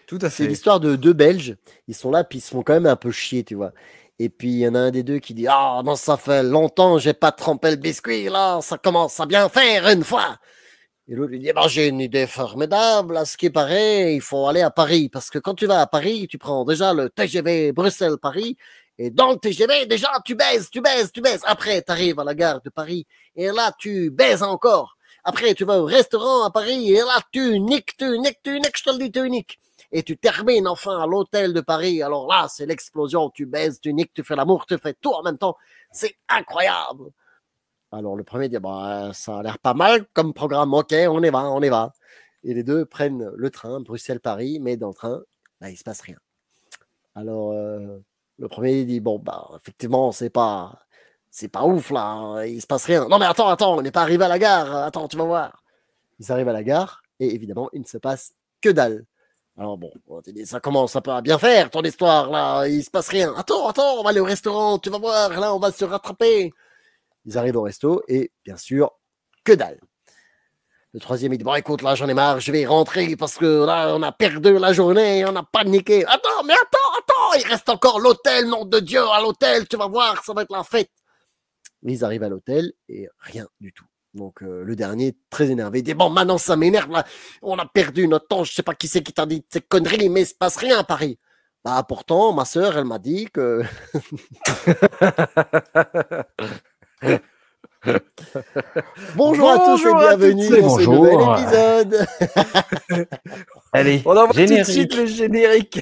Tout à C'est fait. l'histoire de deux Belges. Ils sont là, puis ils se font quand même un peu chier, tu vois. Et puis, il y en a un des deux qui dit: Ah, non, ça fait longtemps que j'ai pas trempé le biscuit, là, ça commence à bien faire une fois. Et l'autre lui dit: bah, j'ai une idée formidable. À ce qui paraît, il faut aller à Paris. Parce que quand tu vas à Paris, tu prends déjà le TGV Bruxelles-Paris. Et dans le TGV, déjà, tu baises, tu baises, tu baises. Après, tu arrives à la gare de Paris. Et là, tu baises encore. Après, tu vas au restaurant à Paris. Et là, tu niques, tu niques, tu niques, je te le dis, tu niques. Et tu termines enfin à l'hôtel de Paris. Alors là, c'est l'explosion. Tu baises, tu niques, tu fais l'amour, tu fais tout en même temps. C'est incroyable. Alors le premier dit: bah, ça a l'air pas mal comme programme, ok, on y va, on y va. Et les deux prennent le train, Bruxelles-Paris, mais dans le train, bah, il se passe rien. Alors le premier dit: bon, bah, effectivement, c'est pas ouf là, hein, il se passe rien. Non mais attends, on n'est pas arrivé à la gare, attends, tu vas voir. Ils arrivent à la gare, et évidemment, il ne se passe que dalle. Alors bon, on te dit: ça commence un peu à bien faire ton histoire là, il se passe rien. Attends, on va aller au restaurant, tu vas voir, là, on va se rattraper. Ils arrivent au resto et bien sûr, que dalle. Le troisième, il dit: bon, écoute, là, j'en ai marre, je vais rentrer parce que là, on a perdu la journée, on a paniqué. Attends, il reste encore l'hôtel, nom de Dieu, à l'hôtel, tu vas voir, ça va être la fête. Mais ils arrivent à l'hôtel et rien du tout. Donc, le dernier, très énervé, dit: bon, maintenant, ça m'énerve, là, on a perdu notre temps, je sais pas qui c'est qui t'a dit ces conneries, mais il se passe rien à Paris. Bah, pourtant, ma sœur, elle m'a dit que. Bonjour à tous et Bonjour à bienvenue toutes et dans ce bonjour. nouvel épisode. Allez, On envoie tout de générique. suite le générique.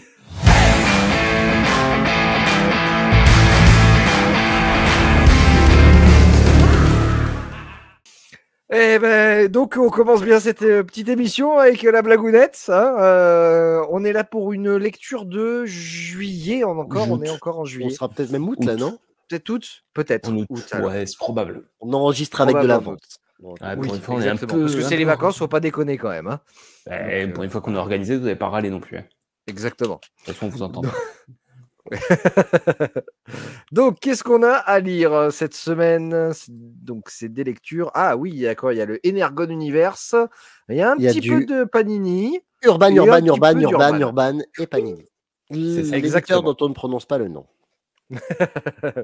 Eh ben, donc on commence bien cette petite émission avec la blagounette. Hein. On est là pour une lecture de juillet. On est encore en On juillet. sera peut-être même août là, Août. non? Peut-être août. Peut-être. En août. Août, alors. Ouais, c'est probable. On enregistre avec de Probablement l'avance. Donc, Ouais, Oui, pour une fois, on est un exactement. peu. Parce que c'est un les peu- vacances, faut pas déconner quand même. Hein. Ouais, Donc, pour une fois qu'on est organisé, vous n'avez pas râlé non plus. Hein. Exactement. De toute façon, on vous entend. Donc- Donc, qu'est-ce qu'on a à lire cette semaine? Donc, c'est des lectures. Ah oui, il y a quoi? Il y a le Energon Universe. Il y a un Il y a petit peu de Panini. Urban, Et un Urban, petit Urban, peu Urban, d'Urban. Urban et Panini. C'est ça. L'éditeur Exactement. dont on ne prononce pas le nom.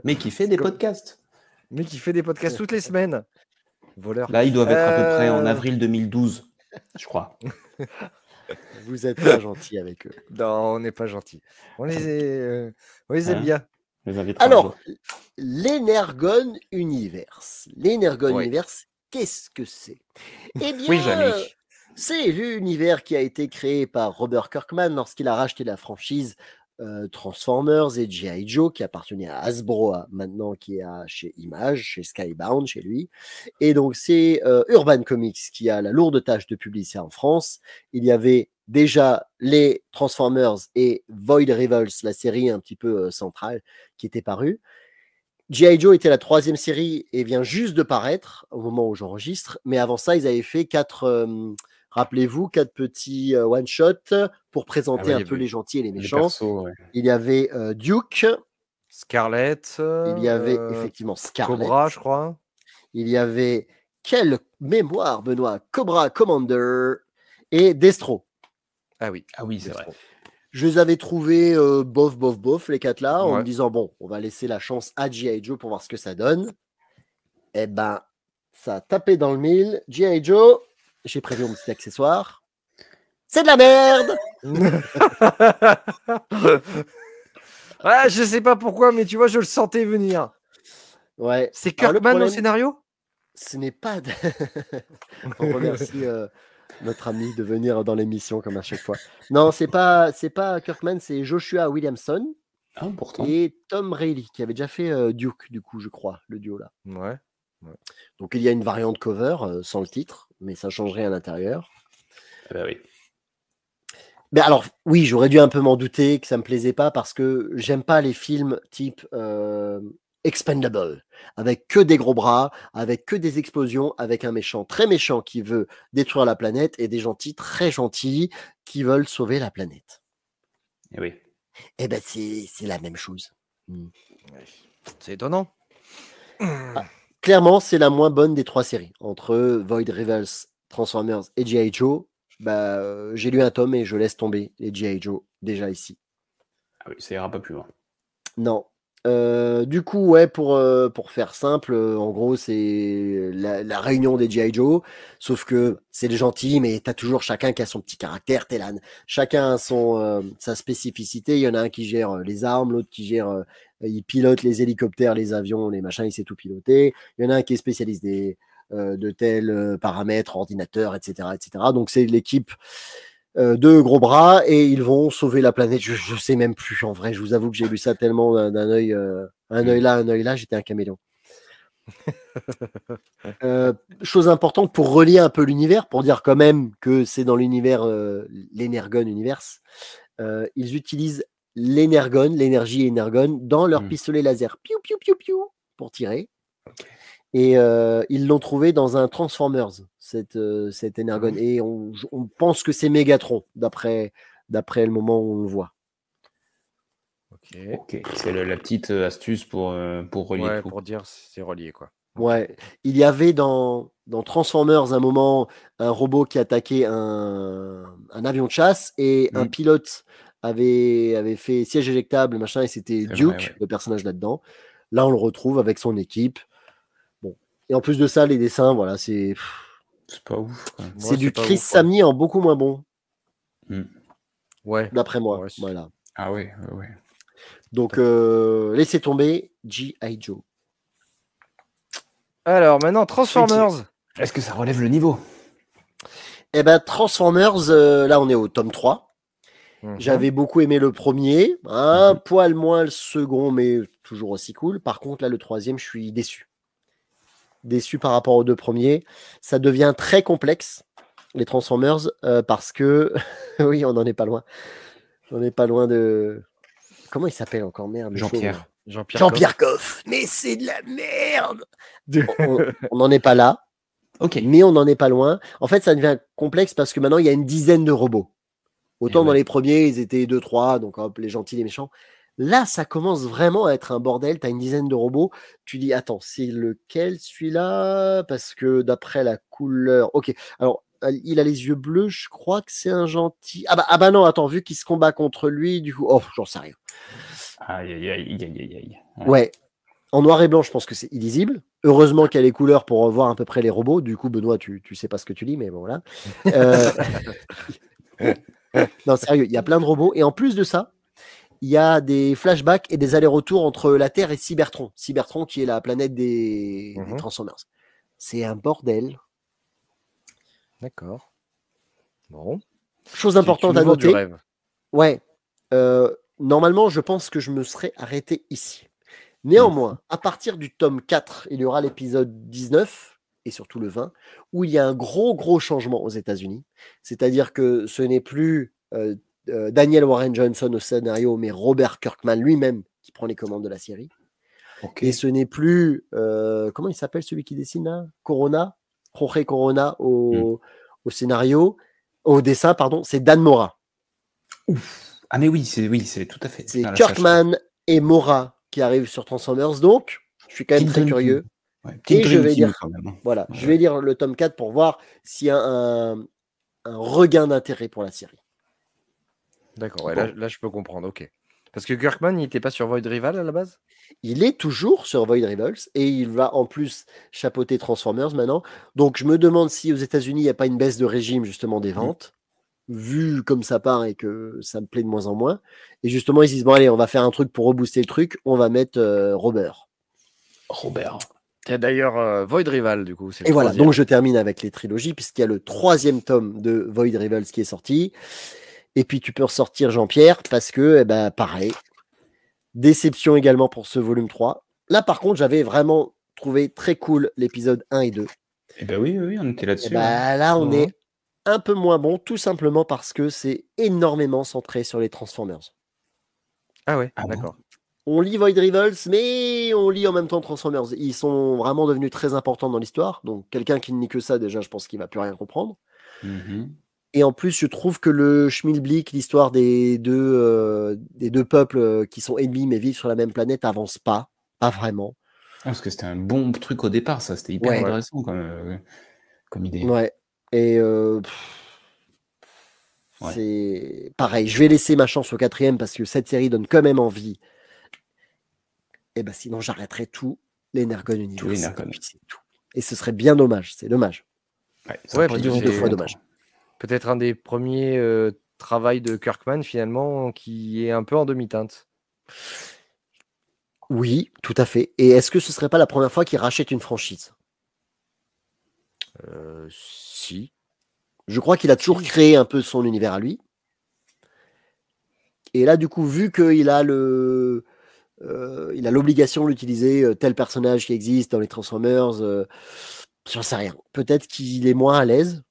Mais qui fait des podcasts. Mais qui fait des podcasts toutes les semaines. Voleur. Là, ils doivent être à peu près en avril 2012, je crois. Vous êtes pas gentil avec eux. Non, on n'est pas gentil. On les aime Hein bien. Les invitera un Alors, jour. l'Energon Universe. L'Energon Oui. Universe, qu'est-ce que c'est? Eh bien, Oui, jamais. c'est l'univers qui a été créé par Robert Kirkman lorsqu'il a racheté la franchise Transformers et G.I. Joe, qui appartenait à Hasbro maintenant, qui est chez Image, chez Skybound, chez lui. Et donc, c'est Urban Comics qui a la lourde tâche de publier ça en France. Il y avait déjà les Transformers et Void Rivals, la série un petit peu centrale, qui était parue. G.I. Joe était la troisième série et vient juste de paraître au moment où j'enregistre. Mais avant ça, ils avaient fait rappelez-vous, 4 petits one-shots pour présenter Ah un oui, peu oui. les gentils et les Les méchants. persos, ouais. Il y avait Duke, Scarlett. il y avait effectivement Scarlett, Cobra, je crois. il y avait, quelle mémoire, Benoît, Cobra Commander et Destro. Ah oui. Ah oui, c'est Destro. vrai. Je les avais trouvés bof, les 4 là, en Ouais. me disant, bon, on va laisser la chance à G.I. Joe pour voir ce que ça donne. Eh ben, ça a tapé dans le mille. G.I. Joe, j'ai prévu mon petit accessoire. C'est de la merde. Ouais, je sais pas pourquoi, mais tu vois, je le sentais venir. Ouais. C'est Alors, le Kirkman au problème, scénario? ce n'est pas. On remercie notre ami de venir dans l'émission comme à chaque fois. Non, c'est pas Kirkman, c'est Joshua Williamson Ah, pourtant. et Tom Reilly qui avait déjà fait Duke, du coup, je crois, le duo là. Ouais. Donc il y a une variante cover sans le titre, mais ça change rien à l'intérieur. Eh ben oui. Mais alors, oui, j'aurais dû un peu m'en douter que ça me plaisait pas parce que j'aime pas les films type Expendable, avec que des gros bras, avec que des explosions, avec un méchant très méchant qui veut détruire la planète et des gentils très gentils qui veulent sauver la planète. Eh oui. Eh ben, c'est la même chose. C'est étonnant. Clairement, c'est la moins bonne des 3 séries. Entre Void Rivals, Transformers et G.I. Joe, j'ai lu un tome et je laisse tomber les G.I. Joe déjà ici. Ah oui, ça ira pas plus loin. Non. Du coup, ouais, pour faire simple, en gros, c'est la réunion des G.I. Joe, sauf que c'est les gentils, mais t'as toujours chacun qui a son petit caractère, Télan. Chacun a sa spécificité. Il y en a un qui gère les armes, l'autre qui gère, il pilote les hélicoptères, les avions, les machins, il sait tout piloter. Il y en a un qui est spécialiste de tels paramètres, ordinateurs, etc., etc. Donc c'est l'équipe deux gros bras et ils vont sauver la planète. Je sais même plus en vrai. Je vous avoue que j'ai lu ça tellement d'un œil, un œil là, un œil là. J'étais un caméléon. Chose importante pour relier un peu l'univers, pour dire quand même que c'est dans l'univers, l'Energon Universe. Ils utilisent l'énergie Energon dans leur pistolet laser. Piou, piou, piou, piou, pour tirer. Ok. Et ils l'ont trouvé dans un Transformers, cette Energon. Et on pense que c'est Megatron, d'après le moment où on le voit. Ok, c'est la petite astuce pour relier Ouais, tout. pour dire c'est relié, quoi. Ouais, il y avait dans Transformers un moment un robot qui attaquait un avion de chasse et un pilote avait fait siège éjectable, machin, et c'était C'est Duke, vrai, ouais. le personnage là-dedans. Là, on le retrouve avec son équipe. Bon. Et en plus de ça, les dessins, voilà, c'est pas ouf. Quoi. C'est du Chris Samney en beaucoup moins bon. Ouais. D'après moi. Ouais, voilà. Ah ouais, ouais. Donc, laissez tomber G.I. Joe. Alors, maintenant, Transformers. Est-ce que ça relève le niveau? Eh ben, Transformers, là, on est au tome 3. J'avais beaucoup aimé le premier. Un poil moins le second, mais toujours aussi cool. Par contre, là, le troisième, je suis déçu. Déçu par rapport aux deux premiers. Ça devient très complexe, les Transformers, parce que... oui, on n'en est pas loin. On n'est pas loin de... Comment il s'appelle encore, merde? Jean-Pierre. Jean-Pierre Coff. Mais c'est de la merde. On n'en est pas là. Ok. Mais on n'en est pas loin. En fait, ça devient complexe parce que maintenant, il y a une dizaine de robots. Autant dans les premiers, ils étaient 2-3, donc hop, les gentils, les méchants. Là, ça commence vraiment à être un bordel. Tu as une dizaine de robots. Tu dis, attends, c'est lequel celui-là? Parce que d'après la couleur. Ok. Alors, il a les yeux bleus. Je crois que c'est un gentil. Ah bah non, attends, vu qu'il se combat contre lui, du coup. Oh, j'en sais rien. Aïe, aïe, aïe, aïe, aïe. Ouais. En noir et blanc, je pense que c'est illisible. Heureusement qu'il y a les couleurs pour voir à peu près les robots. Du coup, Benoît, tu sais pas ce que tu lis, mais bon, voilà. Non, sérieux, il y a plein de robots. Et en plus de ça, il y a des flashbacks et des allers-retours entre la Terre et Cybertron. Cybertron qui est la planète des Transformers. C'est un bordel. D'accord. Bon. Chose importante à noter. Ouais. Normalement, je pense que je me serais arrêté ici. Néanmoins, à partir du tome 4, il y aura l'épisode 19 et surtout le 20, où il y a un gros changement aux États-Unis. C'est-à-dire que ce n'est plus Daniel Warren Johnson au scénario, mais Robert Kirkman lui-même qui prend les commandes de la série. Okay. Et ce n'est plus, comment il s'appelle celui qui dessine là? Corona, Jorge Corona au scénario, au dessin, pardon, c'est Dan Mora. Ouf. Ah mais oui, c'est tout à fait. C'est Kirkman et Mora qui arrivent sur Transformers, donc je suis quand même très curieux. Ouais, et je vais lire, voilà, je vais lire le tome 4 pour voir s'il y a un regain d'intérêt pour la série. D'accord, ouais, là je peux comprendre, ok. Parce que Kirkman, il n'était pas sur Void Rival à la base? Il est toujours sur Void Rivals et il va en plus chapeauter Transformers maintenant. Donc je me demande si aux États-Unis il n'y a pas une baisse de régime justement des ventes, vu comme ça part et que ça me plaît de moins en moins. Et justement ils se disent bon allez, on va faire un truc pour rebooster le truc, on va mettre Robert. C'est d'ailleurs Void Rival du coup. Et voilà, donc je termine avec les trilogies puisqu'il y a le 3e tome de Void Rivals qui est sorti. Et puis tu peux ressortir Jean-Pierre parce que, eh ben, pareil, déception également pour ce volume 3. Là, par contre, j'avais vraiment trouvé très cool l'épisode 1 et 2. Eh ben oui, on était là-dessus. Et ben, là, on est un peu moins bon, tout simplement parce que c'est énormément centré sur les Transformers. Ah ouais, d'accord. On lit Void Rivals, mais on lit en même temps Transformers. Ils sont vraiment devenus très importants dans l'histoire. Donc, quelqu'un qui ne lit que ça, déjà, je pense qu'il ne va plus rien comprendre. Et en plus, je trouve que le schmilblick, l'histoire des deux peuples qui sont ennemis mais vivent sur la même planète, avance pas vraiment. Parce que c'était un bon truc au départ, ça. C'était hyper intéressant comme idée. Ouais. Et Ouais. C'est pareil. Je vais laisser ma chance au 4e parce que cette série donne quand même envie. Et ben sinon, j'arrêterai tout l'Energon Universe. Tout l'Energon. Et puis c'est tout. Et ce serait bien dommage. C'est dommage. Ouais, Ouais, pas puis durer c'est- Deux trop fois longtemps. dommage. Peut-être un des premiers travails de Kirkman finalement qui est un peu en demi-teinte. Oui, tout à fait. Et est-ce que ce serait pas la première fois qu'il rachète une franchise? Si. Je crois qu'il a toujours Si. créé un peu son univers à lui. Et là, du coup, vu qu'il a il a l'obligation d'utiliser tel personnage qui existe dans les Transformers, j'en sais rien. Peut-être qu'il est moins à l'aise.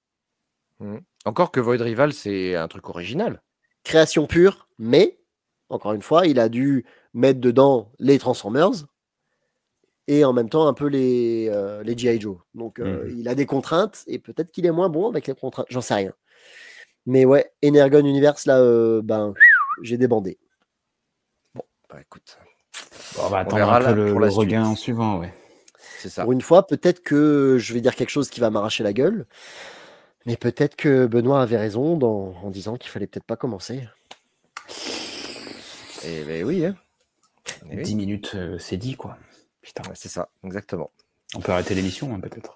Encore que Void Rival, c'est un truc original. Création pure, mais, encore une fois, il a dû mettre dedans les Transformers et en même temps un peu les G.I. Joe. Donc, il a des contraintes et peut-être qu'il est moins bon avec les contraintes. J'en sais rien. Mais ouais, Energon Universe, là, j'ai débandé. Bah écoute, On va on attendre verra un peu là le pour la regain suite. suivant, ouais. C'est ça. Pour une fois, peut-être que je vais dire quelque chose qui va m'arracher la gueule. Mais peut-être que Benoît avait raison en disant qu'il fallait peut-être pas commencer. Et ben oui, hein. Eh oui. 10 minutes, c'est dit, quoi. Putain, Ouais, c'est ça, exactement. on peut arrêter l'émission, hein, peut-être.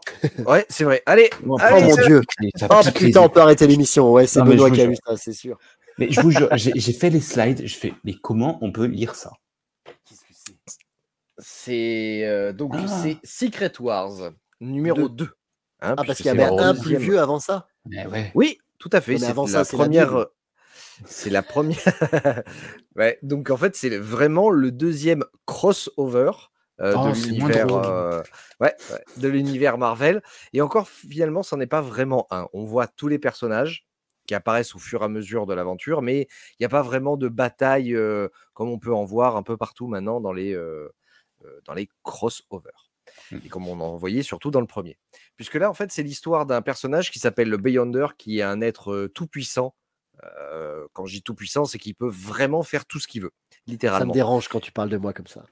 Ouais, c'est vrai. Allez, Oh allez, mon Dieu! Ça Oh pique les putain, on yeux. peut arrêter l'émission. Ouais, c'est Non, mais Benoît je vous qui a jure. vu ça, c'est sûr. Mais je vous jure, j'ai fait les slides, je fais, mais comment on peut lire ça? Qu'est-ce que c'est? c'est donc Ah. c'est Secret Wars numéro 2. Hein, Ah, parce puisque qu'il y c'est avait le un plus deuxième. vieux avant ça? Mais ouais. Oui, tout à fait. Non, mais C'est avant la ça, c'est la première. Bible. C'est la première. Ouais, donc en fait, c'est vraiment le deuxième crossover Oh, de c'est moins l'univers. drôle. De l'univers Marvel. Et encore, finalement, c'en est pas vraiment un. On voit tous les personnages qui apparaissent au fur et à mesure de l'aventure, mais il n'y a pas vraiment de bataille comme on peut en voir un peu partout maintenant dans les crossovers. Et comme on en voyait surtout dans le premier. Puisque là, en fait, c'est l'histoire d'un personnage qui s'appelle le Beyonder, qui est un être tout-puissant. Quand je dis tout-puissant, c'est qu'il peut vraiment faire tout ce qu'il veut, Ça me littéralement. dérange quand tu parles de moi comme ça.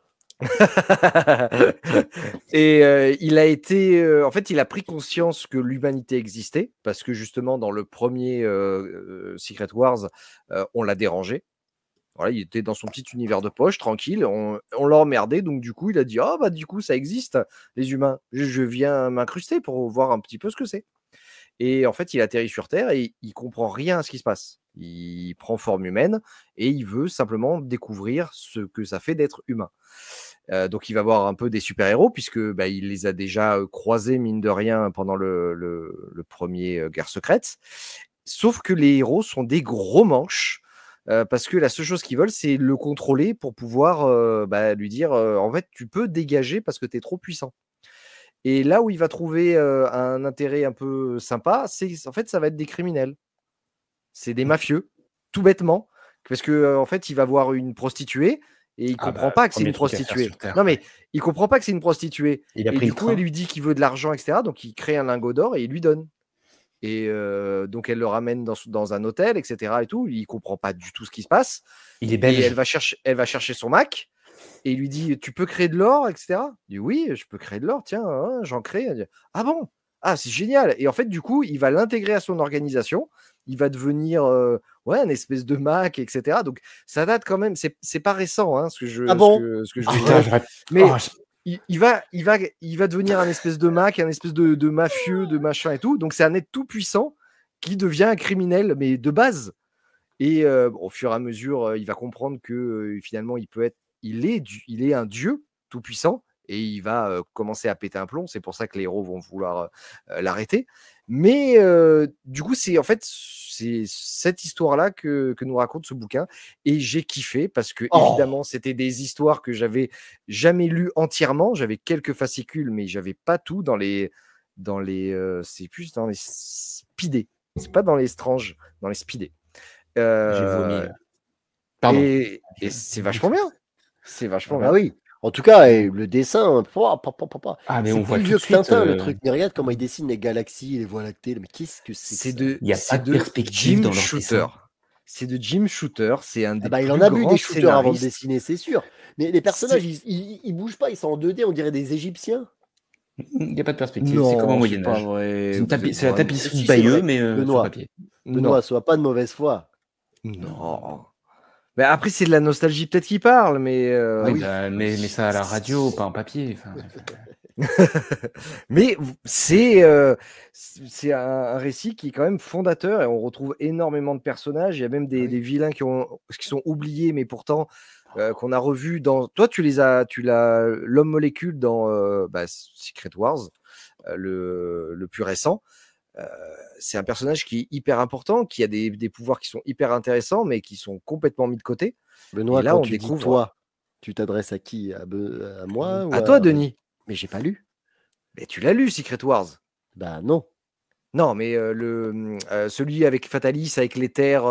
Et il a été, en fait, il a pris conscience que l'humanité existait, parce que justement, dans le premier Secret Wars, on l'a dérangé. Voilà, il était dans son petit univers de poche, tranquille, on l'a emmerdé, donc du coup, il a dit, oh bah du coup, ça existe, les humains, je viens m'incruster pour voir un petit peu ce que c'est. Et en fait, il atterrit sur Terre et il comprend rien à ce qui se passe. Il prend forme humaine et il veut simplement découvrir ce que ça fait d'être humain. Donc, il va voir un peu des super-héros, puisque bah, il les a déjà croisés, mine de rien, pendant le premier Guerre secrète. Sauf que les héros sont des gros manches, parce que la seule chose qu'ils veulent, c'est le contrôler pour pouvoir lui dire en fait, tu peux dégager parce que tu es trop puissant. Et là où il va trouver un intérêt un peu sympa, c'est en fait, ça va être des criminels. C'est des mafieux, tout bêtement, parce que en fait, il va voir une prostituée et il comprend pas que c'est une prostituée. Non, mais il comprend pas que c'est une prostituée. Il a Et pris du le coup, train. elle lui dit qu'il veut de l'argent, etc. Donc, il crée un lingot d'or et il lui donne. Et donc, elle le ramène dans un hôtel, etc. Et tout. Il comprend pas du tout ce qui se passe. Il est Et belge. elle va chercher son Mac. Et il lui dit, tu peux créer de l'or, etc. Il dit, oui, je peux créer de l'or, tiens, hein, j'en crée. Elle dit, ah bon? Ah, c'est génial. Et en fait, du coup, il va l'intégrer à son organisation. Il va devenir un espèce de Mac, etc. Donc, ça date quand même, c'est pas récent, hein, ce que je Ah bon? ce que je Oh, vais putain, dire. Mais oh, il va devenir un espèce de Mac, un espèce de mafieux, de machin et tout. Donc, c'est un être tout puissant qui devient un criminel, mais de base. Et au fur et à mesure, il va comprendre que finalement, il est un dieu tout puissant et il va commencer à péter un plomb. C'est pour ça que les héros vont vouloir l'arrêter. Mais du coup, c'est cette histoire-là que nous raconte ce bouquin. Et j'ai kiffé parce que, évidemment, c'était des histoires que j'avais jamais lues entièrement. J'avais quelques fascicules, mais j'avais pas tout c'est plus dans les speedés. C'est pas dans les strange, dans les speedés. J'ai vomi. Pardon. Et c'est vachement bien. C'est vachement Ah bien. oui. En tout cas, le dessin, Ah, mais c'est on voit plus tout vieux de que suite. Tintin, le truc. Mais regarde comment il dessine les galaxies, les voies lactées. Mais qu'est-ce que c'est C'est que ça? Il y a pas de perspective Jim dans leur Shooter. dessin. C'est de Jim Shooter. C'est un des Il en plus a vu grands des shooters avant de scénaristes. dessiner, c'est sûr. Mais les personnages, ils bougent pas, ils sont en 2D, on dirait des Égyptiens. Il n'y a pas de perspective, c'est comme au Non, c'est pas Moyen-Âge. vrai. C'est la tapisserie Si, de c'est Bayeux, vrai. mais sur Benoît. papier. Benoît, sois pas de mauvaise foi. Non. Mais après, c'est de la nostalgie peut-être qui parle, mais Oui, bah, mais ça à la radio, pas en papier. Enfin, mais c'est un récit qui est quand même fondateur et on retrouve énormément de personnages. Il y a même des vilains qui sont oubliés, mais pourtant qu'on a revus dans. Toi, tu l'as l'homme molécule dans Secret Wars, le plus récent. C'est un personnage qui est hyper important, qui a des pouvoirs qui sont hyper intéressants, mais qui sont complètement mis de côté. Benoît, Et là, quand on tu dis découvre. toi, tu t'adresses à qui? À moi ou À toi, Denis. Mais j'ai pas lu. Mais tu l'as lu, Secret Wars. Bah non. Non, mais celui avec Fatalis, avec les terres,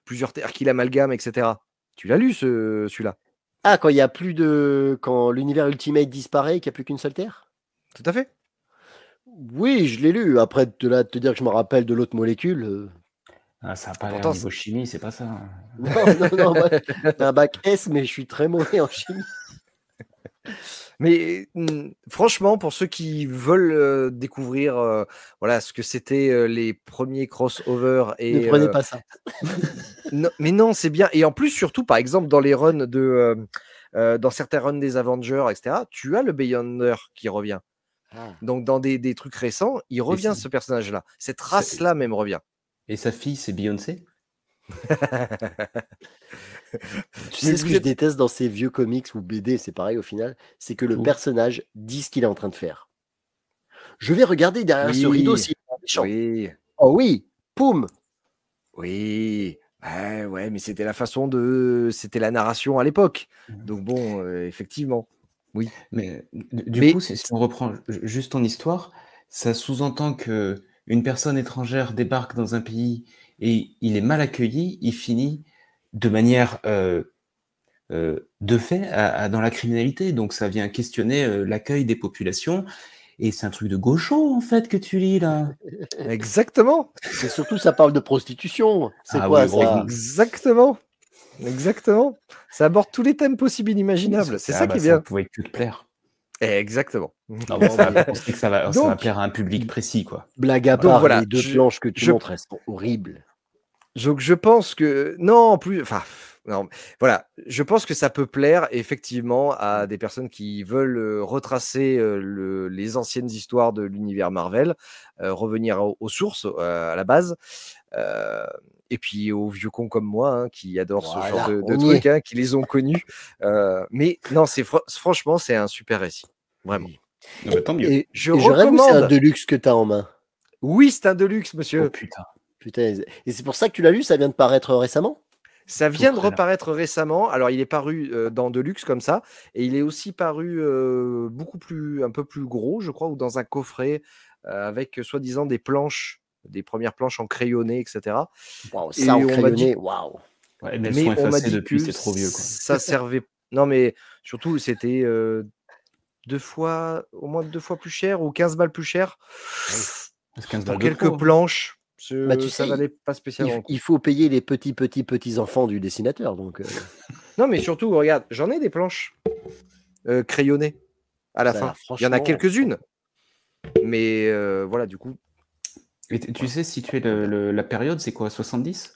plusieurs terres qu'il amalgame, etc. Tu l'as lu, celui-là? Ah, quand il y a plus de. Quand l'univers Ultimate disparaît et qu'il n'y a plus qu'une seule Terre? Tout à fait. Oui, je l'ai lu. Après, de te dire que je me rappelle de l'autre molécule. ça n'a pas l'air Pourtant, niveau chimie, c'est pas ça. Non, moi, j'ai un bac S, mais je suis très mauvais en chimie. Mais franchement, pour ceux qui veulent découvrir voilà, ce que c'était les premiers crossovers et Ne prenez pas ça. non, mais non, c'est bien. Et en plus, surtout, par exemple, dans les runs dans certains runs des Avengers, etc., tu as le Beyonder qui revient. Donc, dans des trucs récents, il revient, ce personnage-là. Cette race-là même revient. Et sa fille, c'est Beyoncé? Tu sais ce que je déteste dans ces vieux comics ou BD, c'est pareil au final, c'est que le personnage dit ce qu'il est en train de faire. Je vais regarder derrière ce rideau s'il est méchant. Oui. Oh oui, poum. Oui. Ouais, mais c'était la façon c'était la narration à l'époque. Donc bon, effectivement. Oui. Mais du coup, si on reprend juste ton histoire, ça sous-entend que une personne étrangère débarque dans un pays et il est mal accueilli, il finit de manière de fait dans la criminalité. Donc ça vient questionner l'accueil des populations. Et c'est un truc de gaucho, en fait, que tu lis, là. Exactement. Et surtout, ça parle de prostitution. C'est quoi ça? Exactement. Exactement. Ça aborde tous les thèmes possibles et inimaginables. C'est ça qui est bien. Ça pouvait que te plaire. Exactement. Non, mais on sait que ça va plaire à un public précis, quoi. Blague à part, les deux planches que tu montres, elles sont horribles. Donc je pense que non, non, voilà, je pense que ça peut plaire effectivement à des personnes qui veulent retracer les anciennes histoires de l'univers Marvel, revenir aux sources, à la base, et puis aux vieux cons comme moi qui adorent ce genre de trucs, qui les ont connus. Mais non, franchement, c'est un super récit, vraiment. Tant mieux. Et je recommande. C'est un Deluxe que tu as en main. Oui, c'est un Deluxe, monsieur. Oh putain. Et c'est pour ça que tu l'as lu, ça vient de paraître récemment? Ça vient de reparaître récemment. Alors, il est paru dans Deluxe comme ça, et il est aussi paru un peu plus gros, je crois, ou dans un coffret avec soi-disant des premières planches en crayonné, etc. Wow, ça en crayonné, waouh. Ouais, mais on m'a dit depuis, c'est trop vieux, quoi. Ça servait. Non, mais surtout, c'était au moins 2 fois plus cher ou 15 balles plus cher pour quelques planches. Bah, tu sais, ça valait pas spécialement. Il faut payer les petits enfants du dessinateur. Donc, Non, mais surtout, regarde, j'en ai des planches crayonnées à la fin. Il y en a quelques-unes. Mais voilà, du coup. Et tu sais situer la période, c'est quoi, 70?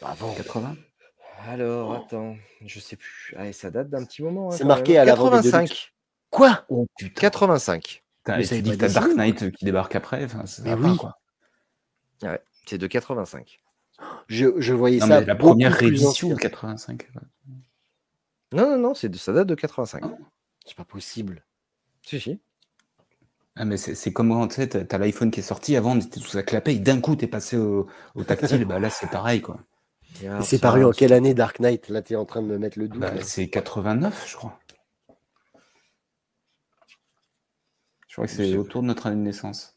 Avant 80? Alors, attends, je sais plus. Allez, ça date d'un petit moment. C'est marqué à l'avant des 85. Quoi? Oh putain. 85. Et tu dis que t'as Dark Knight qui débarque après. Mais oui. Quoi. Ouais, c'est de 85. Je voyais ça. Mais la première réédition de 85. Non, ça date de 85. C'est pas possible. Si. Ah, mais c'est comme quand tu sais, t'as l'iPhone qui est sorti, avant on était tous à clapper, et d'un coup t'es passé au tactile, bah là c'est pareil, quoi. Et c'est paru en quelle année, Dark Knight? Là t'es en train de me mettre le doute. C'est 89, je crois. Je crois que c'est autour de notre année de naissance.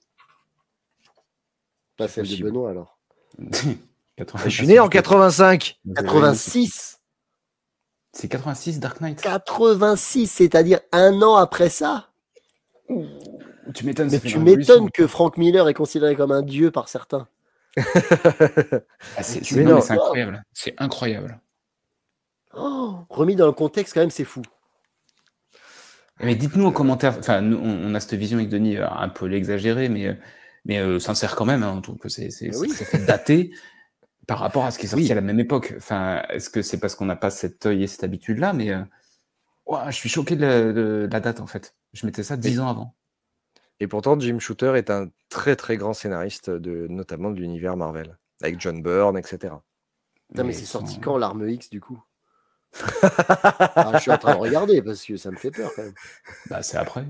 Pas celle de Benoît alors. Je suis né en 85. 86. C'est 86 Dark Knight. 86, c'est-à-dire un an après ça. Tu m'étonnes. Mais tu m'étonnes que Frank Miller est considéré comme un dieu par certains. C'est incroyable. C'est incroyable. Oh, remis dans le contexte, quand même, c'est fou. Mais dites-nous en commentaire, enfin, nous, on a cette vision avec Denis un peu l'exagérée, mais sincère quand même, hein, on trouve que ça fait dater par rapport à ce qui est sorti à la même époque. Enfin, est-ce que c'est parce qu'on n'a pas cet œil et cette habitude-là, mais je suis choqué de la date, en fait. Je mettais ça 10 ans avant. Et pourtant, Jim Shooter est un très très grand scénariste, notamment de l'univers Marvel, avec John Byrne, etc. Non, mais c'est sorti quand, l'Arme X, du coup? Je suis en train de regarder, parce que ça me fait peur, quand même. Bah, c'est après.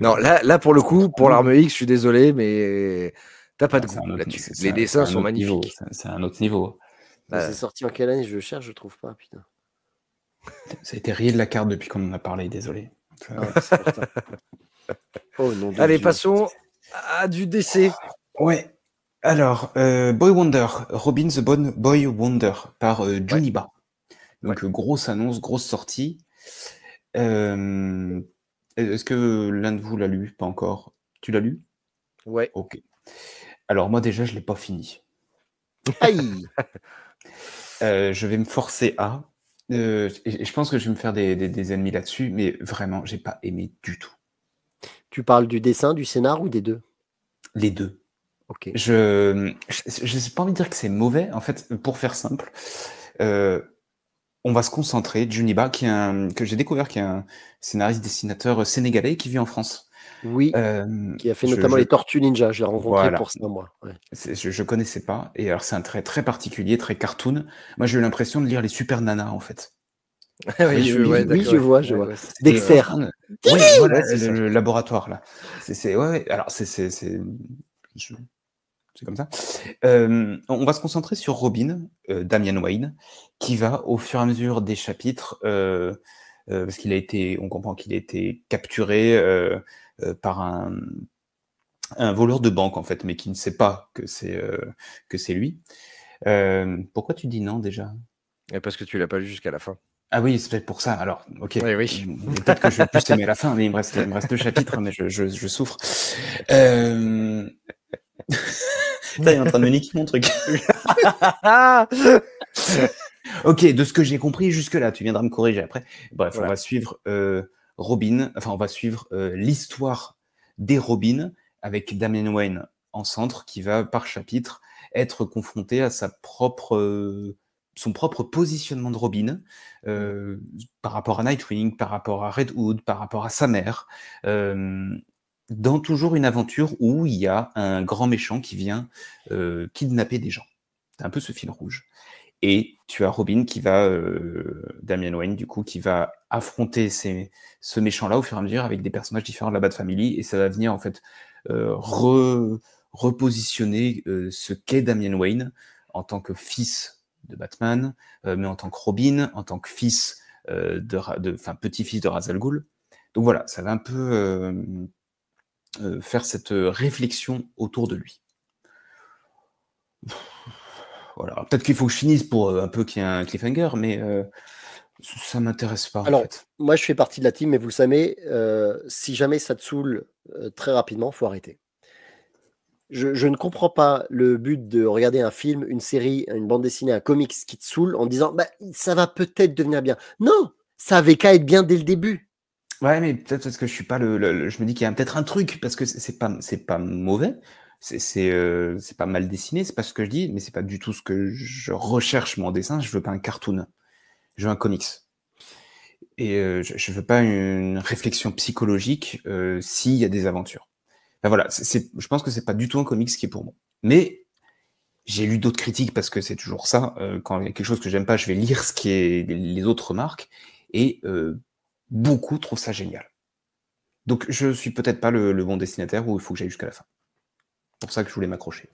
Non, là, pour le coup, pour l'Arme X, je suis désolé, mais t'as pas de goût là-dessus. Les dessins sont magnifiques. C'est un autre niveau. C'est sorti en quelle année? Je cherche, je trouve pas, putain. Ça a été rayé de la carte depuis qu'on en a parlé, désolé. Oh non. Allez, passons à du DC. Ouais. Alors, Boy Wonder, Robin the Boy Wonder par Juniba. Donc, grosse annonce, grosse sortie. Est-ce que l'un de vous l'a lu? Pas encore. Tu l'as lu? Ouais. Ok. Alors, moi, déjà, je ne l'ai pas fini. Aïe. Je vais me forcer à. Et je pense que je vais me faire des ennemis là-dessus, mais vraiment, j'ai pas aimé du tout. Tu parles du dessin, du scénar ou des deux? Les deux. Ok. Je n'ai pas envie de dire que c'est mauvais. En fait, pour faire simple, on va se concentrer. Juniba, que j'ai découvert, qui est un scénariste dessinateur sénégalais qui vit en France. Oui, qui a fait notamment les Tortues Ninja. Je l'ai rencontré pour ça, moi. Ouais. Je connaissais pas. Et alors, c'est un trait très particulier, très cartoon. Moi, j'ai eu l'impression de lire les Super Nanas, en fait. Oui, je vois. Dexter. Oui, voilà, le laboratoire, là. Alors, c'est comme ça. On va se concentrer sur Robin, Damian Wayne, qui va, au fur et à mesure des chapitres, parce on comprend qu'il a été capturé par un voleur de banque, en fait, mais qui ne sait pas que c'est lui. Pourquoi tu dis non, déjà? Parce que tu l'as pas lu jusqu'à la fin. Ah oui, c'est peut-être pour ça. Alors, ok. Oui. Peut-être que je vais plus aimer la fin, mais il me reste 2 chapitres, mais je souffre. Putain, il est en train de me niquer mon truc. Ok, de ce que j'ai compris jusque-là, tu viendras me corriger après. Bref, voilà. On va suivre Robin, enfin, on va suivre l'histoire des Robins avec Damian Wayne en centre qui va, par chapitre, être confronté à son propre positionnement de Robin par rapport à Nightwing, par rapport à Red Hood, par rapport à sa mère, dans toujours une aventure où il y a un grand méchant qui vient kidnapper des gens. C'est un peu ce fil rouge. Et tu as Robin qui va, Damian Wayne du coup, qui va affronter ce méchant-là au fur et à mesure avec des personnages différents de la Bat Family, et ça va venir en fait repositionner ce qu'est Damian Wayne en tant que fils de Batman, mais en tant que Robin, en tant que fils petit-fils de Ra's al Ghul. Donc voilà, ça va un peu faire cette réflexion autour de lui. Voilà. Peut-être qu'il faut que je finisse pour un peu qu'il y ait un cliffhanger, mais ça m'intéresse pas. Alors, en fait. Moi, je fais partie de la team, mais vous le savez, si jamais ça te saoule très rapidement, il faut arrêter. Je ne comprends pas le but de regarder un film, une série, une bande dessinée, un comics qui te saoule en disant ça va peut-être devenir bien. Non, ça avait qu'à être bien dès le début. Ouais, mais peut-être parce que je suis pas je me dis qu'il y a peut-être un truc, parce que c'est pas mauvais, c'est pas mal dessiné, c'est pas ce que je dis, mais c'est pas du tout ce que je recherche moi en dessin. Je veux pas un cartoon, je veux un comics. Et je veux pas une réflexion psychologique s'il y a des aventures. Enfin, voilà, je pense que c'est pas du tout un comics qui est pour moi. Mais j'ai lu d'autres critiques parce que c'est toujours ça. Quand il y a quelque chose que j'aime pas, je vais lire ce qui les autres remarques. Et beaucoup trouvent ça génial. Donc je suis peut-être pas le bon destinataire où il faut que j'aille jusqu'à la fin. C'est pour ça que je voulais m'accrocher.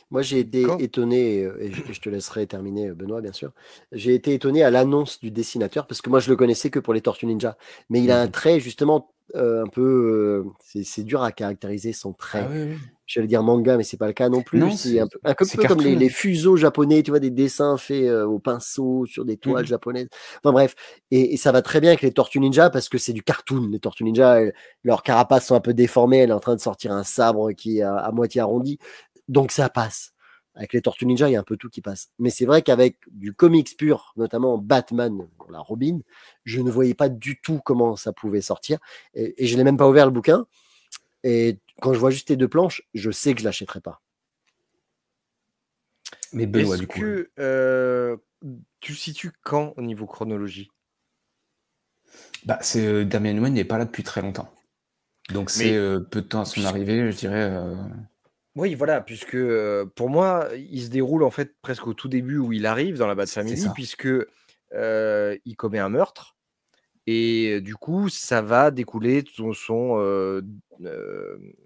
Moi, j'ai été étonné, et je te laisserai terminer, Benoît, bien sûr. J'ai été étonné à l'annonce du dessinateur, parce que moi, je le connaissais que pour les Tortues Ninja. Mais il a un trait, justement, un peu... c'est dur à caractériser son trait. Ah, oui. J'allais dire manga, mais c'est pas le cas non plus. Non, c'est un peu comme les fuseaux japonais, tu vois, des dessins faits au pinceau sur des toiles japonaises. Enfin bref, et ça va très bien avec les Tortues Ninja parce que c'est du cartoon. Les Tortues Ninja, leurs carapaces sont un peu déformées. Elle est en train de sortir un sabre qui est à moitié arrondi. Donc ça passe. Avec les Tortues Ninja, il y a un peu tout qui passe. Mais c'est vrai qu'avec du comics pur, notamment Batman, la Robin, je ne voyais pas du tout comment ça pouvait sortir. Et je n'ai même pas ouvert le bouquin. Et quand je vois juste les 2 planches, je sais que je l'achèterai pas. Mais Benoît, Est-ce du coup. que tu situes quand au niveau chronologie? Bah, Damian Wayne n'est pas là depuis très longtemps. Donc c'est peu de temps à son arrivée, je dirais. Oui, voilà, puisque pour moi, il se déroule en fait presque au tout début où il arrive dans la Bat C'est Family, ça. puisque il commet un meurtre. Et du coup, ça va découler de son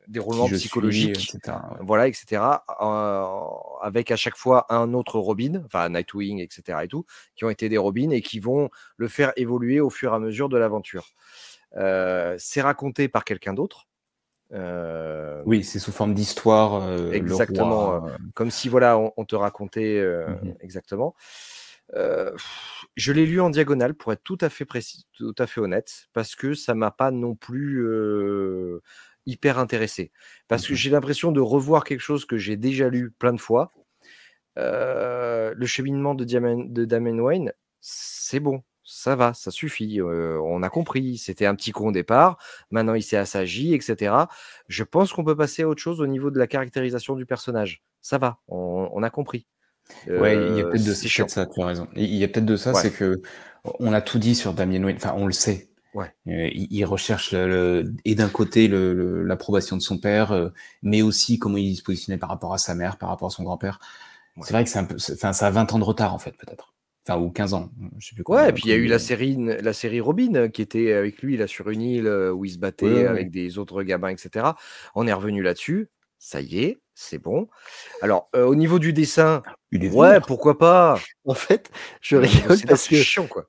déroulement Qui je suis, psychologique, etc. ouais. voilà, etc. Avec à chaque fois un autre Robin, enfin Nightwing, etc. et tout, qui ont été des Robins et qui vont le faire évoluer au fur et à mesure de l'aventure. C'est raconté par quelqu'un d'autre. Oui, c'est sous forme d'histoire. Exactement, Le roi. comme si voilà, on te racontait exactement. Je l'ai lu en diagonale pour être tout à fait précis, tout à fait honnête, parce que ça m'a pas non plus hyper intéressé. Parce que j'ai l'impression de revoir quelque chose que j'ai déjà lu plein de fois. Le cheminement de Damian Wayne, c'est bon, ça va, ça suffit. On a compris, c'était un petit con au départ, maintenant il s'est assagi, etc. Je pense qu'on peut passer à autre chose au niveau de la caractérisation du personnage. Ça va, on a compris. Ouais, il y a peut-être de c'est chiant. ça, tu as raison. Il y a peut-être de ça, Ouais. c'est que on a tout dit sur Damian Wayne, enfin on le sait. Ouais. Il recherche et d'un côté l'approbation de son père, mais aussi comment il se positionnait par rapport à sa mère, par rapport à son grand-père. Ouais. C'est vrai que c'est un peu, enfin ça a 20 ans de retard en fait peut-être. Enfin ou 15 ans, je sais plus quoi. Ouais, et puis il y a eu la série Robin qui était avec lui là sur une île où il se battait avec des autres gamins, etc. On est revenu là-dessus. Ça y est, c'est bon. Alors, au niveau du dessin, ouais, pourquoi pas. En fait, je rigole parce que chiant, quoi.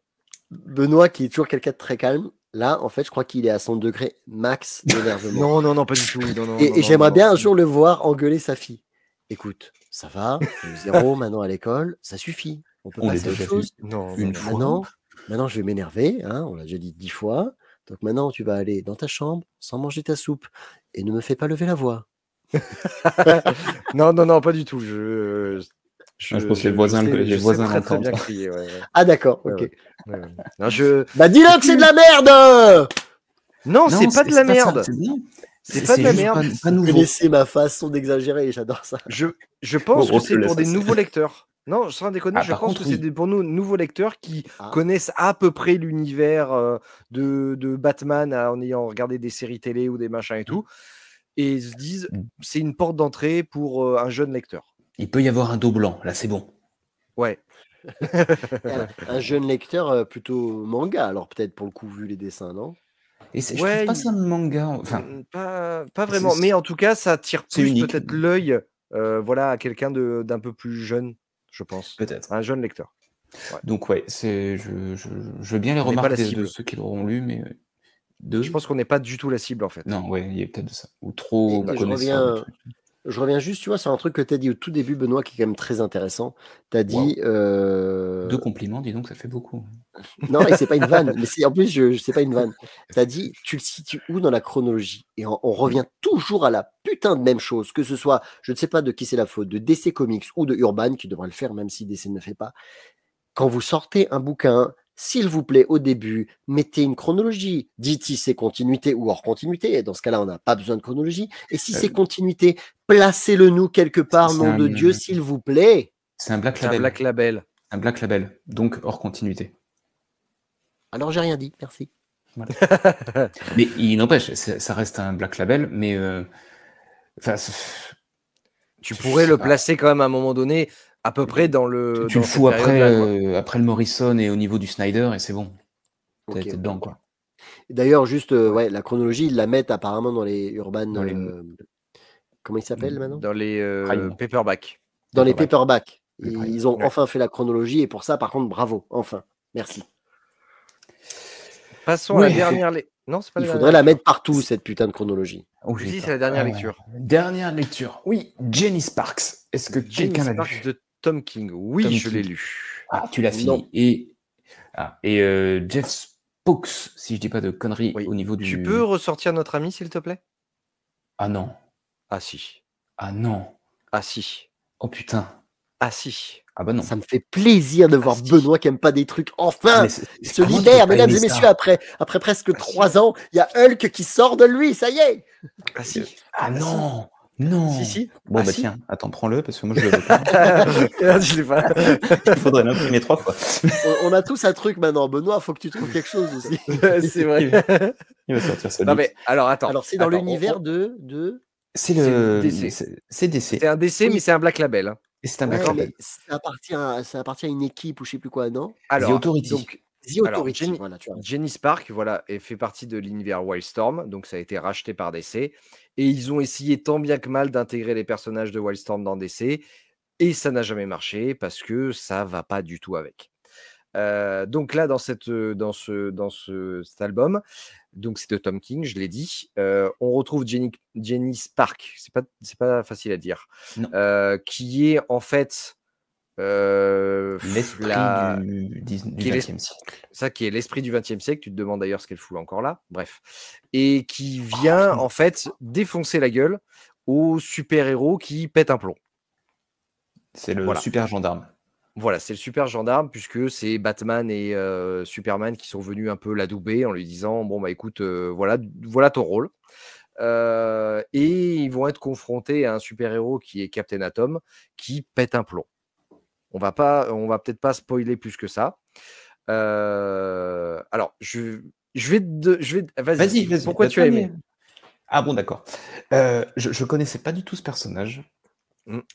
Benoît, qui est toujours quelqu'un de très calme, là, en fait, je crois qu'il est à son degré max d'énervement. Non, pas du tout. Non, et j'aimerais bien un jour le voir engueuler sa fille. Écoute, ça va, 0 maintenant à l'école, ça suffit. On peut passer à autre chose. Une fois. Maintenant, je vais m'énerver, hein, on l'a déjà dit 10 fois. Donc maintenant, tu vas aller dans ta chambre sans manger ta soupe et ne me fais pas lever la voix. non, pas du tout. Je pense que les voisins très, très bien crier. Ouais. Ah d'accord, ok. Ouais. Non, Bah dis-le que c'est de la merde. Non, c'est pas de la merde. C'est pas de la merde. Vous connaissez ma façon d'exagérer, j'adore ça. Je pense que c'est pour des nouveaux lecteurs. Non, sans déconner, je pense que c'est pour nous nouveaux lecteurs qui connaissent à peu près l'univers de Batman en ayant regardé des séries télé ou des machins et tout, et ils se disent c'est une porte d'entrée pour un jeune lecteur. Il peut y avoir un dos blanc, là c'est bon. Ouais. Un jeune lecteur plutôt manga, alors peut-être pour le coup vu les dessins, non? Et je trouve pas ça manga, enfin pas vraiment, mais en tout cas ça attire plus peut-être l'œil, voilà, à quelqu'un d'un peu plus jeune, je pense. Peut-être. Un jeune lecteur. Ouais. Donc je veux bien les remarques de ceux qui l'auront lu, mais je pense qu'on n'est pas du tout la cible en fait. Non, ouais, il y a peut-être de ça. Ou trop connaisseur. Je reviens juste, tu vois, sur un truc que tu as dit au tout début, Benoît, qui est quand même très intéressant. Tu as dit. 2 compliments, dis donc, ça fait beaucoup. Non, et c'est pas une vanne. Mais en plus, je sais pas une vanne. Tu as dit, tu le situes où dans la chronologie? Et on revient toujours à la putain de même chose, que ce soit, je ne sais pas de qui c'est la faute, de DC Comics ou de Urban, qui devrait le faire, même si DC ne le fait pas. Quand vous sortez un bouquin, s'il vous plaît, au début, mettez une chronologie. Dites si c'est continuité ou hors continuité. Et dans ce cas-là, on n'a pas besoin de chronologie. Et si c'est continuité, placez-le nous quelque part, nom de Dieu, s'il vous plaît. C'est un Black Label. Un Black Label, donc hors continuité. Alors, j'ai rien dit, merci. Voilà. Mais il n'empêche, ça reste un Black Label, mais... tu pourrais le placer quand même à un moment donné à peu près dans le. Tu le fous après le Morrison et au niveau du Snyder et c'est bon. T'es dedans, quoi. D'ailleurs, juste, la chronologie, ils la mettent apparemment dans les Urban. Comment ils s'appellent maintenant? Dans les paperbacks. Dans les paperbacks. Ils ont enfin fait la chronologie et pour ça, par contre, bravo. Enfin, merci. Passons à la dernière. Non, c'est pas. Il faudrait la mettre partout, cette putain de chronologie. Si, c'est la dernière lecture. Dernière lecture. Oui, Jenny Sparks. Est-ce que quelqu'un l'a lu? De Tom King. Oui, je l'ai lu. Ah, tu l'as fini. Et Jeff Spokes, si je dis pas de conneries au niveau du... Tu peux ressortir notre ami, s'il te plaît? Ah non. Ah si. Ah non. Ah si. Oh putain. Ah si. Ah bah non. Ça me fait plaisir de voir si. Benoît qui aime pas des trucs. Enfin, Ah, mais il se comment tu libère, peux pas mesdames aimer et messieurs, ça? après presque 3 ans, il y a Hulk qui sort de lui, ça y est. Ah si. Ah Ah si. non, Si, non. si. Bon Ah bah si. tiens, attends, prends-le parce que moi je le veux pas. Merde, je l'ai pas. Il faudrait l'imprimer 3 fois. On a tous un truc maintenant. Benoît, faut que tu trouves quelque chose aussi. C'est vrai. Il va sortir ce Non leak. mais alors attends. Alors, c'est dans Attends, l'univers de... C'est c'est le DC. c'est DC C'est un DC, mais Oui, c'est un Black Label. Hein. et c'est un Black ouais, D'accord. mais Label. ça appartient à une équipe ou je sais plus quoi, non? The Alors, Authority. donc, The Authority, Jenny, voilà, tu vois. Jenny Spark, voilà, et fait partie de l'univers Wildstorm, donc ça a été racheté par DC, et ils ont essayé tant bien que mal d'intégrer les personnages de Wildstorm dans DC, et ça n'a jamais marché parce que ça va pas du tout avec. Donc là, dans cet album, donc c'est de Tom King, je l'ai dit, on retrouve Jenny Spark, c'est pas facile à dire, Non. qui est en fait L'esprit du qui est 20e siècle. ça qui est l'esprit du 20e siècle. Tu te demandes d'ailleurs ce qu'elle fout encore là. Bref. Et qui vient en fait défoncer la gueule aux super-héros qui pètent un plomb. C'est le Voilà. super gendarme. Voilà, c'est le super gendarme puisque c'est Batman et Superman qui sont venus un peu l'adouber en lui disant bon bah écoute voilà ton rôle. Et ils vont être confrontés à un super-héros qui est Captain Atom qui pète un plomb. On va peut-être pas spoiler plus que ça. Alors, Vas-y, Pourquoi tu as aimé? Ah bon, d'accord. Je connaissais pas du tout ce personnage.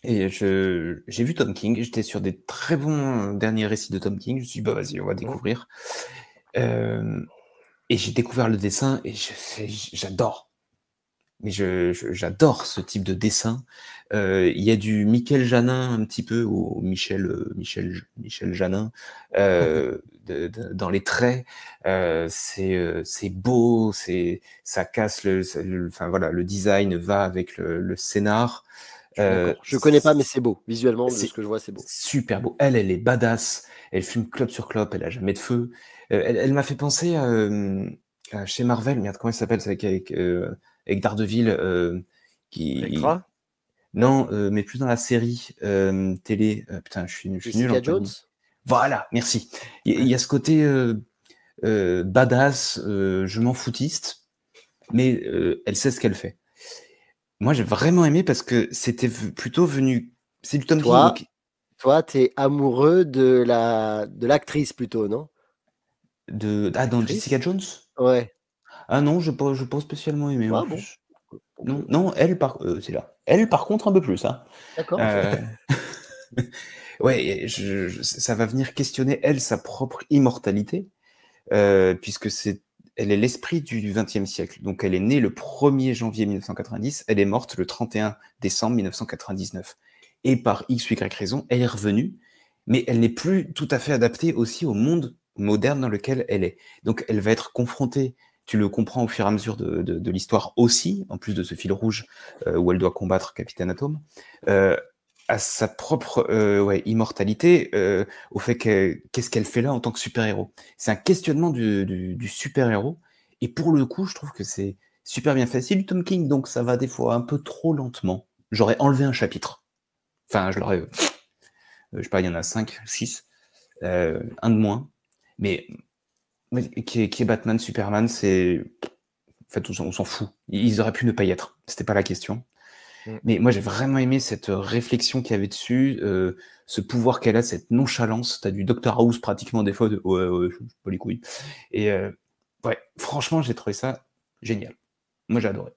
Et j'ai vu Tom King. J'étais sur des très bons derniers récits de Tom King. Je me suis dit, bah vas-y, on va découvrir. Et j'ai découvert le dessin et j'adore. Mais j'adore ce type de dessin. Il y a du Michael Janin un petit peu, ou Michel Janin, dans les traits. C'est beau, ça casse enfin voilà, le design va avec le scénar. Je connais pas, mais c'est beau. Visuellement, de C'est ce que je vois, c'est beau. super beau. Elle est badass. Elle fume clope sur clope. Elle a jamais de feu. Elle m'a fait penser à chez Marvel. Merde, comment elle s'appelle? C'est avec Daredevil qui. Electra? Non, mais plus dans la série télé. Putain, je suis nul en Jessica Jones? Voilà, merci. Il y a ce côté badass, je m'en foutiste, mais elle sait ce qu'elle fait. Moi, j'ai vraiment aimé parce que c'était plutôt venu. C'est du Tom King. Donc... Toi, t'es amoureux de l'actrice plutôt, non? dans Jessica Jones? Ouais. Ah non, je pas spécialement aimé en bon. plus. Non, elle c'est là. Elle par contre un peu plus, hein. D'accord. Ouais, ça va venir questionner elle sa propre immortalité, puisque elle est l'esprit du XXe siècle. Donc elle est née le 1er janvier 1990, elle est morte le 31 décembre 1999. Et par X ou Y raison, elle est revenue, mais elle n'est plus tout à fait adaptée aussi au monde moderne dans lequel elle est. Donc elle va être confrontée, tu le comprends au fur et à mesure de l'histoire aussi, en plus de ce fil rouge où elle doit combattre Capitaine Atom, à sa propre immortalité, au fait qu'est-ce qu'elle fait là en tant que super-héros. C'est un questionnement du super-héros, et pour le coup, je trouve que c'est super bien fait. C'est du Tom King, donc ça va des fois un peu trop lentement. J'aurais enlevé un chapitre. Enfin, je l'aurais... je sais pas, il y en a 5, 6. Un de moins. Mais qui est Batman, Superman, c'est... En fait, on s'en fout. Ils auraient pu ne pas y être. C'était pas la question. Mais moi, j'ai vraiment aimé cette réflexion qu'il y avait dessus, ce pouvoir qu'elle a, cette nonchalance. T'as du Dr House pratiquement des fois, ouais, je pas les couilles. Et ouais, franchement, j'ai trouvé ça génial. Moi, j'ai adoré.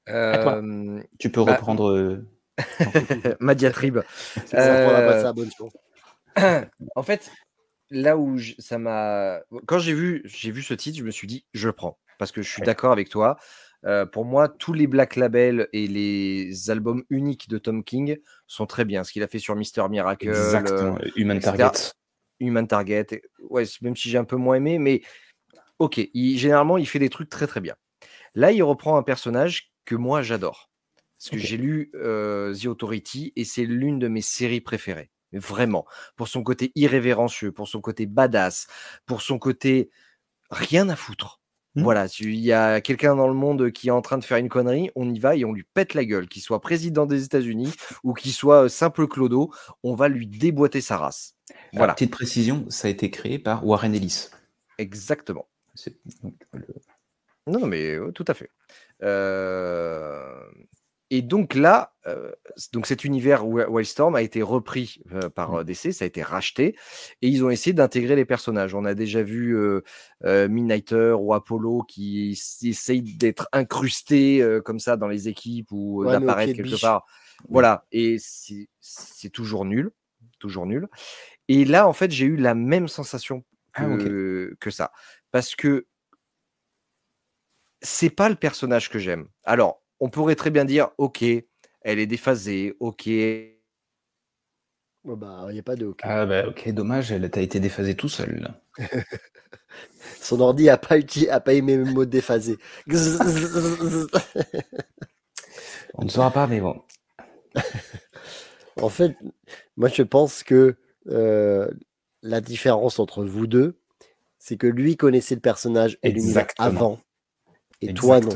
À toi. Tu peux reprendre ma diatribe. En fait, là où ça m'a... Quand j'ai vu ce titre, je me suis dit, je le prends. Parce que je suis d'accord avec toi. Pour moi, tous les Black Label et les albums uniques de Tom King sont très bien. Ce qu'il a fait sur Mister Miracle, exactement, Human etc. Target. Human Target, ouais, même si j'ai un peu moins aimé, mais ok, généralement, il fait des trucs très très bien. Là, il reprend un personnage que moi, j'adore. Parce que j'ai lu The Authority et c'est l'une de mes séries préférées. Vraiment. Pour son côté irrévérencieux, pour son côté badass, pour son côté rien à foutre. Voilà, il y a quelqu'un dans le monde qui est en train de faire une connerie, on y va et on lui pète la gueule, qu'il soit président des États-Unis ou qu'il soit simple clodo, on va lui déboîter sa race. Alors, Voilà, petite précision, ça a été créé par Warren Ellis. exactement. Donc, Non, mais tout à fait. Et donc là, donc cet univers Wildstorm a été repris par DC, ça a été racheté, et ils ont essayé d'intégrer les personnages. On a déjà vu Midnighter ou Apollo qui essayent d'être incrustés comme ça dans les équipes ou Ouais, mais au d'apparaître pied de quelque biche. part. Voilà, et c'est toujours nul, toujours nul. Et là, en fait, j'ai eu la même sensation que ça, parce que c'est pas le personnage que j'aime. Alors, on pourrait très bien dire, ok, elle est déphasée, ok. Oh bah, il n'y a pas de OK. Ah bah ok, dommage, t'as été déphasé tout seul. Là. Son ordi a pas aimé le mot déphasé. On ne saura pas, mais bon. En fait, moi je pense que la différence entre vous deux, c'est que lui connaissait le personnage et l'univers avant, et toi non.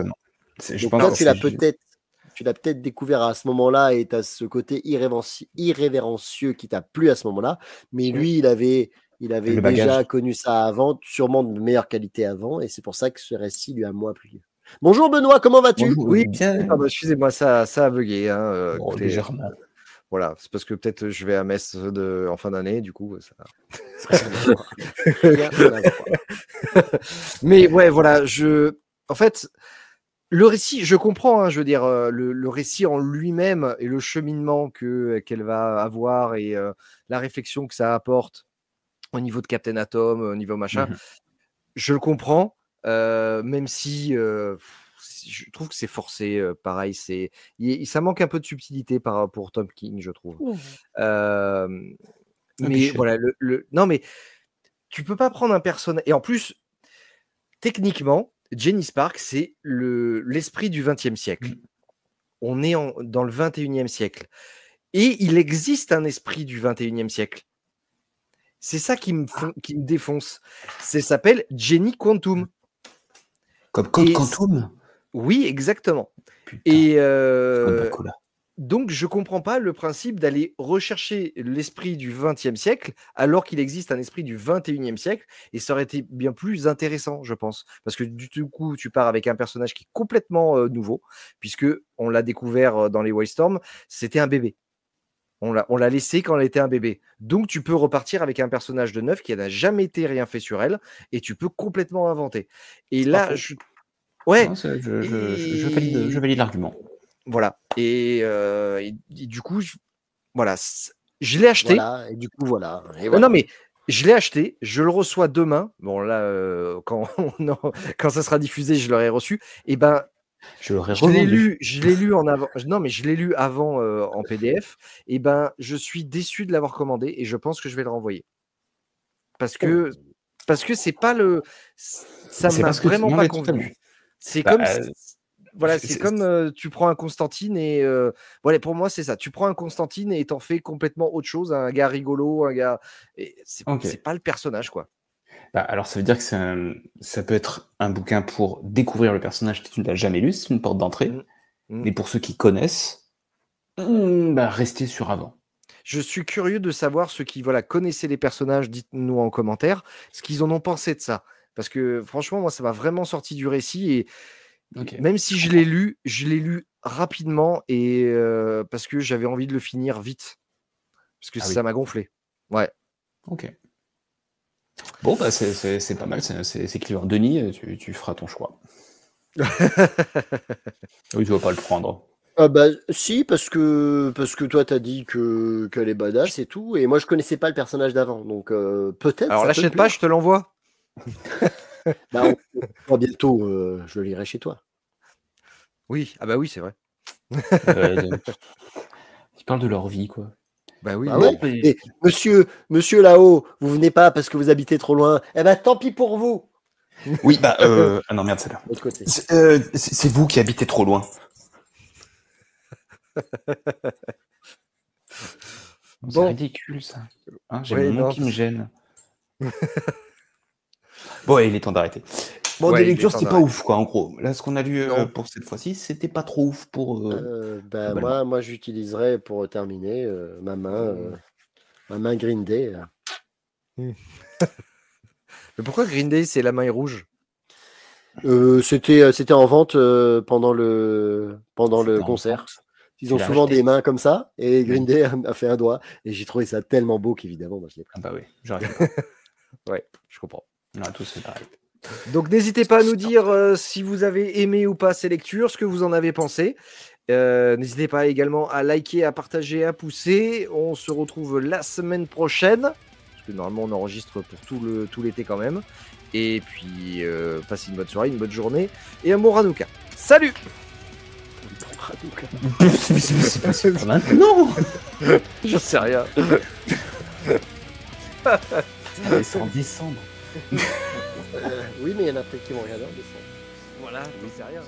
Donc toi, tu l'as peut-être découvert à ce moment-là et tu as ce côté irrévérencieux qui t'a plu à ce moment-là, mais lui, il avait déjà connu ça avant, sûrement de meilleure qualité avant, et c'est pour ça que ce récit lui a moins plu. Bonjour Benoît, comment vas-tu? Oui, bien. Excusez-moi, ça a bugué. Hein, bon, légèrement. Voilà, c'est parce que peut-être je vais à Metz en fin d'année, du coup. Ça... Mais ouais, voilà, en fait, le récit, je comprends, hein, je veux dire, le récit en lui-même et le cheminement qu'elle va avoir et la réflexion que ça apporte au niveau de Captain Atom, au niveau machin, je le comprends, même si je trouve que c'est forcé, pareil, ça manque un peu de subtilité pour Tom King, je trouve. Mais voilà, non, mais tu peux pas prendre un personnage. Et en plus, techniquement, Jenny Spark, c'est l'esprit du XXe siècle. On est dans le XXIe siècle. Et il existe un esprit du XXIe siècle. C'est ça qui me défonce. Ça s'appelle Jenny Quantum. Comme Code Quantum? Oui, exactement. Putain. Et donc, je ne comprends pas le principe d'aller rechercher l'esprit du XXe siècle alors qu'il existe un esprit du XXIe siècle. Et ça aurait été bien plus intéressant, je pense. Parce que du coup, tu pars avec un personnage qui est complètement nouveau, puisque on l'a découvert dans les Wildstorm, c'était un bébé. On l'a laissé quand elle était un bébé. Donc, tu peux repartir avec un personnage de neuf qui n'a jamais été rien fait sur elle et tu peux complètement inventer. Et là, ouais. Non, je valide l'argument. Voilà. Et du coup, voilà. Je l'ai acheté. Voilà, et du coup, voilà. Non, mais je l'ai acheté. Je le reçois demain. Bon, là, quand ça sera diffusé, je l'aurai reçu. Et ben, je l'ai lu en avant. Non, mais je l'ai lu avant en PDF. Et ben, je suis déçu de l'avoir commandé et je pense que je vais le renvoyer. Parce que c'est pas ça m'a vraiment pas convenu. C'est comme voilà, c'est comme tu prends un Constantine et voilà, pour moi c'est ça. Tu prends un Constantine et t'en fais complètement autre chose, un gars rigolo, un gars. C'est pas le personnage, quoi. Bah, alors ça veut dire que ça peut être un bouquin pour découvrir le personnage que tu ne l'as jamais lu, c'est une porte d'entrée. Mais pour ceux qui connaissent, restez sur avant. Je suis curieux de savoir ceux qui connaissaient les personnages, dites-nous en commentaire ce qu'ils en ont pensé de ça. Parce que franchement, moi, ça m'a vraiment sorti du récit et même si je l'ai lu rapidement et parce que j'avais envie de le finir vite. Parce que ça m'a gonflé. Ouais. Ok. Bon, bah c'est pas mal, c'est clivant. Denis, tu feras ton choix. Oui, tu vas pas le prendre. Bah si, parce que toi t'as dit qu'elle est badass et tout, et moi je connaissais pas le personnage d'avant, donc peut-être. Alors l'achète pas, je te l'envoie. Bah, bientôt, je le lirai chez toi. Oui, ah bah oui, c'est vrai. Ils parlent de leur vie, quoi. Bah oui. Bah ouais. Et monsieur là-haut, vous venez pas parce que vous habitez trop loin. Eh ben tant pis pour vous. Oui, bah ah non merde, c'est là. C'est vous qui habitez trop loin. C'est ridicule ça. Hein, j'ai mon nom qui me gêne. Bon, il est temps d'arrêter. Bon, Ouais, des il est lectures, temps c'était pas d'arrêter. ouf, quoi, en gros. Là, ce qu'on a lu Non. pour cette fois-ci, c'était pas trop ouf pour. Globalement. Moi j'utiliserais pour terminer ma main Green Day. Mais pourquoi Green Day, c'est la main rouge? C'était en vente pendant le C'était en concert. vente. Ils Tu ont l'as souvent acheté? des mains comme ça, et Green Oui. Day a fait un doigt, et j'ai trouvé ça tellement beau qu'évidemment, moi je l'ai pris. Ah bah oui, j'aurais fait pas. Ouais, je comprends. On a tous fait pareil. Donc n'hésitez pas à nous dire si vous avez aimé ou pas ces lectures, ce que vous en avez pensé. N'hésitez pas également à liker, à partager, à pousser. On se retrouve la semaine prochaine, parce que normalement on enregistre pour tout l'été quand même. Et puis passez une bonne soirée, une bonne journée, et amour Hanouka. Salut. C'est pas maintenant. Je sais rien. C'est en décembre. Oui, mais il y en a peut-être qui vont regarder en décembre. Voilà, je sais rien.